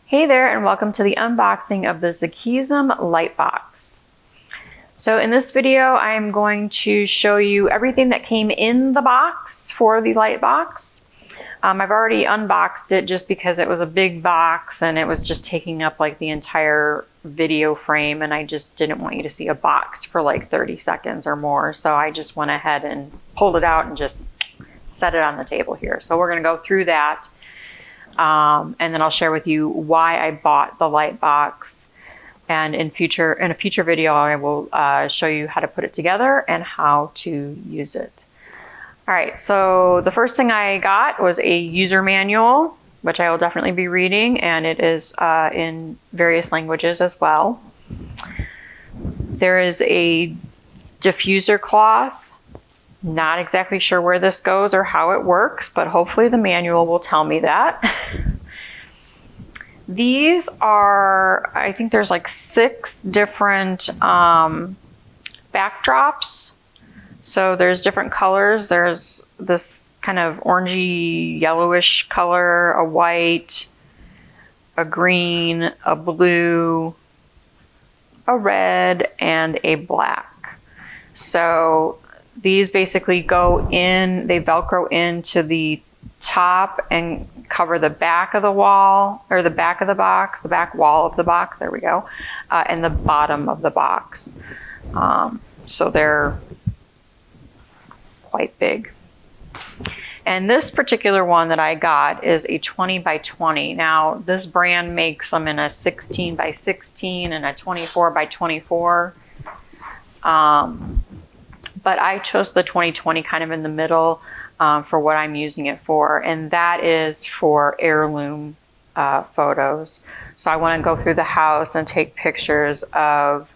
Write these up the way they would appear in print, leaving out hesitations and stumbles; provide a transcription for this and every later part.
Hey there, and welcome to the unboxing of the ZKEEZM light box. So in this video, I'm going to show you everything that came in the box for the light box. I've already unboxed it just because it was a big box and it was just taking up like the entire video frame, and I just didn't want you to see a box for like 30 seconds or more. So I just went ahead and pulled it out and just set it on the table here. So we're gonna go through that. And then I'll share with you why I bought the light box. And in a future video, I will show you how to put it together and how to use it. All right, so the first thing I got was a user manual, which I will definitely be reading, and it is in various languages as well. There is a diffuser cloth. Not exactly sure where this goes or how it works, but hopefully the manual will tell me that. These are, I think there's like 6 different backdrops. So there's different colors. There's this kind of orangey yellowish color, a white, a green, a blue, a red, and a black. So these basically go in, they Velcro into the top and cover the back of the wall, or the back of the box, the back wall of the box, there we go, and the bottom of the box. So they're quite big. And this particular one that I got is a 20 by 20. Now this brand makes them in a 16 by 16 and a 24 by 24. But I chose the 2020 kind of in the middle for what I'm using it for, and that is for heirloom photos. So I want to go through the house and take pictures of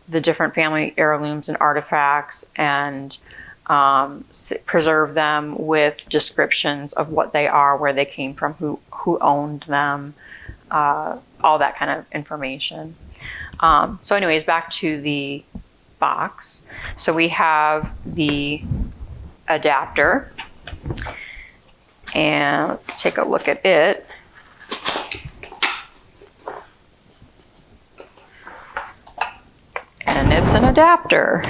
the different family heirlooms and artifacts and preserve them with descriptions of what they are, where they came from, who owned them, all that kind of information. So anyways, back to the box. So we have the adapter, and let's take a look at it. And it's an adapter.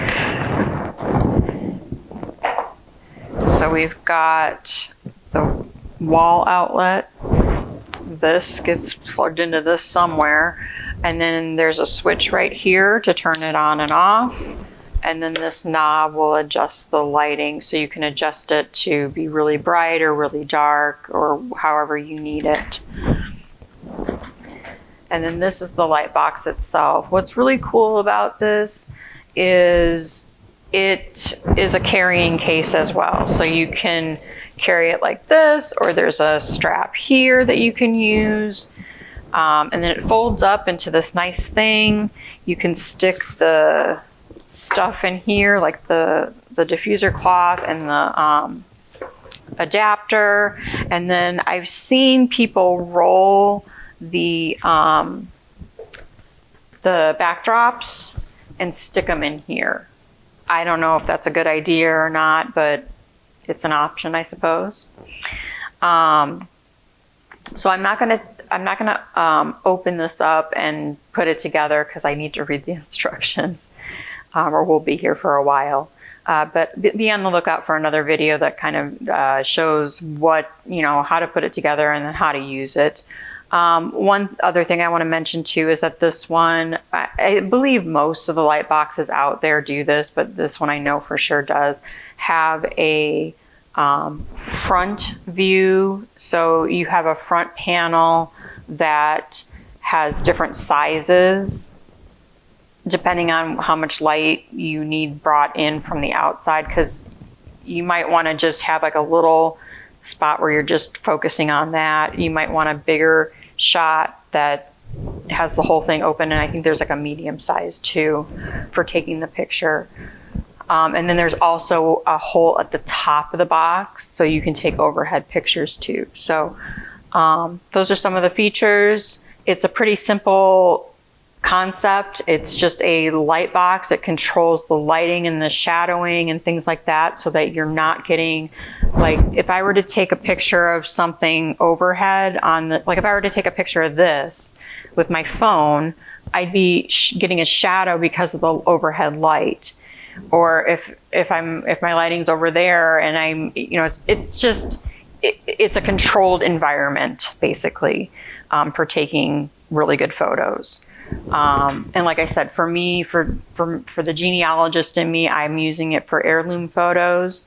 So we've got the wall outlet. This gets plugged into this somewhere. And then there's a switch right here to turn it on and off. And then this knob will adjust the lighting, so you can adjust it to be really bright or really dark or however you need it. And then this is the light box itself. What's really cool about this is it is a carrying case as well. So you can carry it like this, or there's a strap here that you can use. And then it folds up into this nice thing. You can stick the stuff in here, like the diffuser cloth and the adapter. And then I've seen people roll the backdrops and stick them in here. I don't know if that's a good idea or not, but it's an option, I suppose. So I'm not gonna open this up and put it together because I need to read the instructions, or we'll be here for a while. But be on the lookout for another video that kind of shows what, how to put it together and then how to use it. One other thing I want to mention too is that this one, I believe most of the light boxes out there do this, but this one I know for sure does have a front view. So you have a front panel that has different sizes depending on how much light you need brought in from the outside, because you might want to just have like a little spot where you're just focusing on that. You might want a bigger shot that has the whole thing open, and I think there's like a medium size too for taking the picture. And then there's also a hole at the top of the box, so you can take overhead pictures too. So those are some of the features. It's a pretty simple concept. It's just a light box. It controls the lighting and the shadowing and things like that, so that you're not getting like if I were to take a picture of something overhead on the, like if I were to take a picture of this with my phone, I'd be getting a shadow because of the overhead light. Or if my lighting's over there and I'm, you know, it's a controlled environment basically for taking really good photos. And like I said, for me, for the genealogist in me, I'm using it for heirloom photos.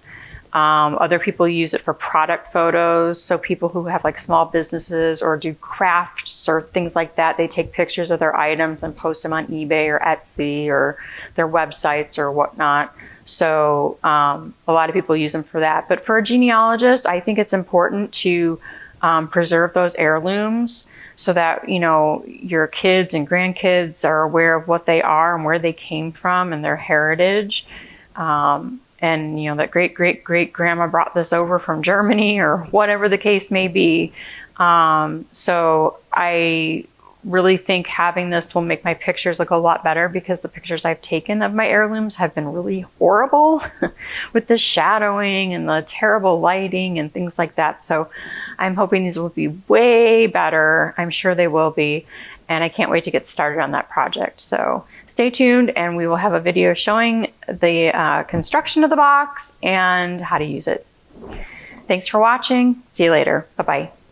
Other people use it for product photos. So people who have like small businesses or do crafts or things like that, they take pictures of their items and post them on eBay or Etsy or their websites or whatnot. So a lot of people use them for that. But for a genealogist, I think it's important to preserve those heirlooms so that, you know, your kids and grandkids are aware of what they are and where they came from and their heritage. And, you know, that great-great-great-grandma brought this over from Germany or whatever the case may be. So I really think having this will make my pictures look a lot better, because the pictures I've taken of my heirlooms have been really horrible with the shadowing and the terrible lighting and things like that. So I'm hoping these will be way better. I'm sure they will be. And I can't wait to get started on that project. So stay tuned and we will have a video showing the construction of the box and how to use it. Thanks for watching. See you later. Bye-bye.